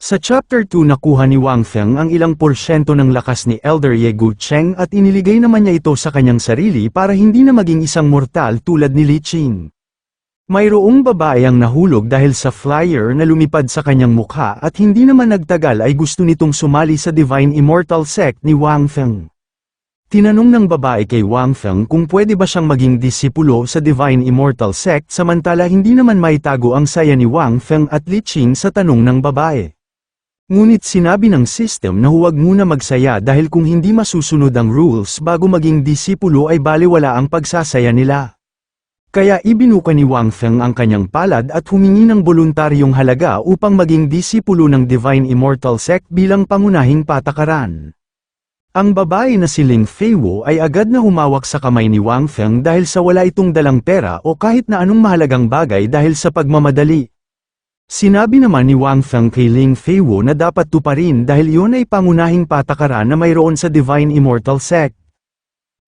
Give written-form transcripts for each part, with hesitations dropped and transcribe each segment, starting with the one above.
Sa Chapter 2 nakuha ni Wang Feng ang ilang porsyento ng lakas ni Elder Ye Gucheng at iniligay naman niya ito sa kanyang sarili para hindi na maging isang mortal tulad ni Li Qing. Mayroong babae ang nahulog dahil sa flyer na lumipad sa kanyang mukha at hindi naman nagtagal ay gusto nitong sumali sa Divine Immortal Sect ni Wang Feng. Tinanong ng babae kay Wang Feng kung pwede ba siyang maging disipulo sa Divine Immortal Sect samantala hindi naman maitago ang saya ni Wang Feng at Li Qing sa tanong ng babae. Ngunit sinabi ng system na huwag muna magsaya dahil kung hindi masusunod ang rules bago maging disipulo ay baliwala ang pagsasaya nila. Kaya ibinuka ni Wang Feng ang kanyang palad at humingi ng voluntaryong halaga upang maging disipulo ng Divine Immortal Sect bilang pangunahing patakaran. Ang babae na si Ling Feiwo ay agad na humawak sa kamay ni Wang Feng dahil sa wala itong dalang pera o kahit na anong mahalagang bagay dahil sa pagmamadali. Sinabi naman ni Wang Feng kay Ling Feiwo na dapat tuparin dahil iyon ay pangunahing patakaran na mayroon sa Divine Immortal Sect.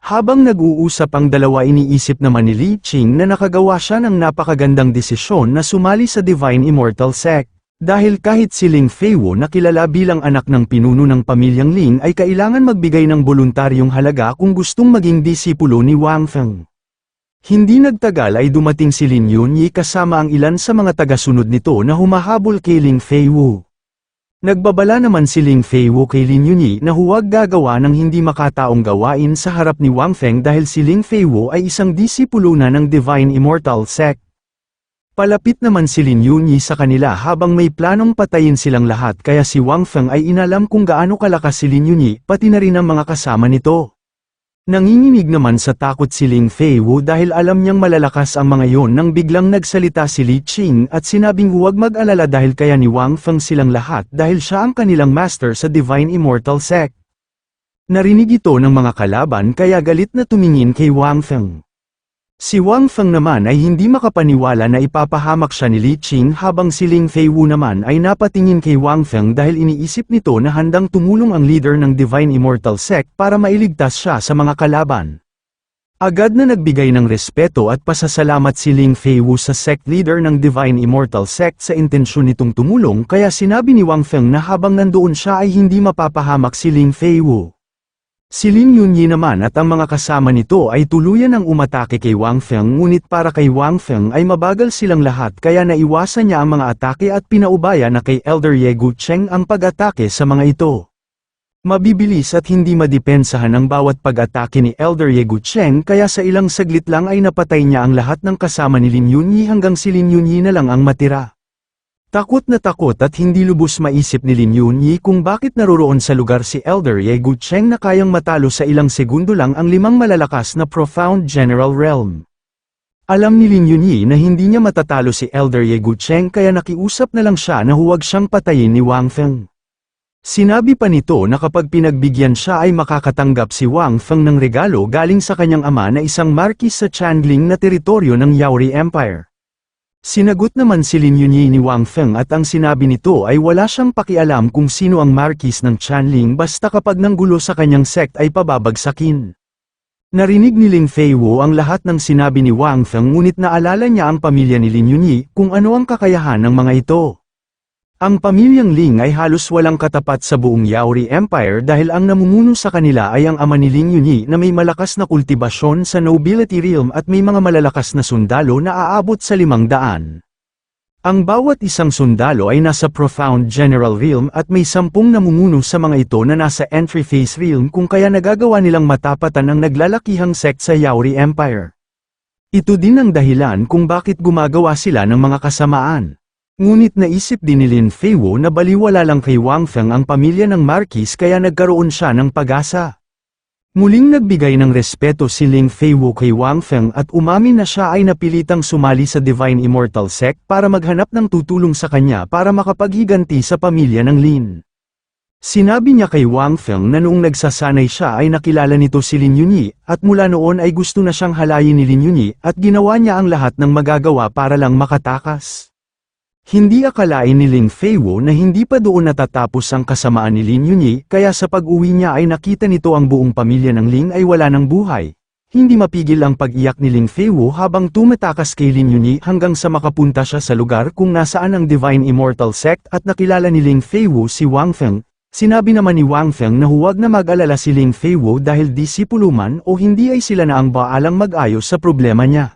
Habang nag-uusap ang dalawa iniisip naman ni Li Qing na nakagawa siya ng napakagandang desisyon na sumali sa Divine Immortal Sect. Dahil kahit si Ling Feiwo na kilala bilang anak ng pinuno ng pamilyang Ling ay kailangan magbigay ng voluntaryong halaga kung gustong maging disipulo ni Wang Feng. Hindi nagtagal ay dumating si Lin Yunyi kasama ang ilan sa mga tagasunod nito na humahabol kay Ling Feiwo. Nagbabala naman si Ling Feiwo kay Lin Yunyi na huwag gagawa ng hindi makataong gawain sa harap ni Wang Feng dahil si Ling Feiwo ay isang disipulo na ng Divine Immortal Sect. Palapit naman si Lin Yunyi sa kanila habang may planong patayin silang lahat kaya si Wang Feng ay inalam kung gaano kalakas si Lin Yunyi pati na rin ang mga kasama nito. Nanginginig naman sa takot si Ling Feiwo dahil alam niyang malalakas ang mga yon nang biglang nagsalita si Li Qing at sinabing huwag mag-alala dahil kaya ni Wang Feng silang lahat dahil siya ang kanilang master sa Divine Immortal Sect. Narinig ito ng mga kalaban kaya galit na tumingin kay Wang Feng. Si Wang Feng naman ay hindi makapaniwala na ipapahamak siya ni Li Qing habang si Ling Feiwo naman ay napatingin kay Wang Feng dahil iniisip nito na handang tumulong ang leader ng Divine Immortal Sect para mailigtas siya sa mga kalaban. Agad na nagbigay ng respeto at pasasalamat si Ling Feiwo sa sect leader ng Divine Immortal Sect sa intensyon nitong tumulong kaya sinabi ni Wang Feng na habang nandoon siya ay hindi mapapahamak si Ling Feiwo. Si Lin Yunyi naman at ang mga kasama nito ay tuluyan ang umatake kay Wang Feng ngunit para kay Wang Feng ay mabagal silang lahat kaya naiwasan niya ang mga atake at pinaubaya na kay Elder Ye Gucheng ang pag-atake sa mga ito. Mabibilis at hindi madepensahan ang bawat pag-atake ni Elder Ye Gucheng kaya sa ilang saglit lang ay napatay niya ang lahat ng kasama ni Lin Yunyi hanggang si Lin Yunyi na lang ang matira. Takot na takot at hindi lubos maisip ni Lin Yunyi kung bakit naroroon sa lugar si Elder Ye Gucheng na kayang matalo sa ilang segundo lang ang 5 malalakas na Profound General Realm. Alam ni Lin Yunyi na hindi niya matatalo si Elder Ye Gucheng kaya nakiusap na lang siya na huwag siyang patayin ni Wang Feng. Sinabi pa nito na kapag pinagbigyan siya ay makakatanggap si Wang Feng ng regalo galing sa kanyang ama na isang marquis sa Chanling na teritoryo ng Yaori Empire. Sinagot naman si Lin Yunyi ni Wang Feng at ang sinabi nito ay wala siyang pakialam kung sino ang marquis ng Chanling basta kapag nanggulo sa kanyang sect ay pababagsakin. Narinig ni Ling Feiwo ang lahat ng sinabi ni Wang Feng ngunit naalala niya ang pamilya ni Lin Yunyi kung ano ang kakayahan ng mga ito. Ang pamilyang Ling ay halos walang katapat sa buong Yaori Empire dahil ang namumuno sa kanila ay ang ama ni Lin Yunyi na may malakas na kultibasyon sa nobility realm at may mga malalakas na sundalo na aabot sa 500. Ang bawat isang sundalo ay nasa Profound General Realm at may 10 namumuno sa mga ito na nasa Entry Phase Realm kung kaya nagagawa nilang matapatan ang naglalakihang sect sa Yaori Empire. Ito din ang dahilan kung bakit gumagawa sila ng mga kasamaan. Ngunit naisip din ni Lin Feiwo na baliwala lang kay Wang Feng ang pamilya ng marquis kaya nagkaroon siya ng pag-asa. Muling nagbigay ng respeto si Ling Feiwo kay Wang Feng at umamin na siya ay napilitang sumali sa Divine Immortal Sect para maghanap ng tutulong sa kanya para makapaghiganti sa pamilya ng Lin. Sinabi niya kay Wang Feng na noong nagsasanay siya ay nakilala nito si Lin Yunyi at mula noon ay gusto na siyang halayin ni Lin Yunyi at ginawa niya ang lahat ng magagawa para lang makatakas. Hindi akalain ni Ling Feiwo na hindi pa doon natatapos ang kasamaan ni Lin Yunyi kaya sa pag-uwi niya ay nakita nito ang buong pamilya ng Ling ay wala ng buhay. Hindi mapigil ang pag-iyak ni Ling Feiwu habang tumatakas kay Lin Yunyi hanggang sa makapunta siya sa lugar kung nasaan ang Divine Immortal Sect at nakilala ni Ling Feiwu si Wang Feng. Sinabi naman ni Wang Feng na huwag na mag-alala si Ling Feiwu dahil disipuluman o hindi ay sila na ang baalang mag-ayos sa problema niya.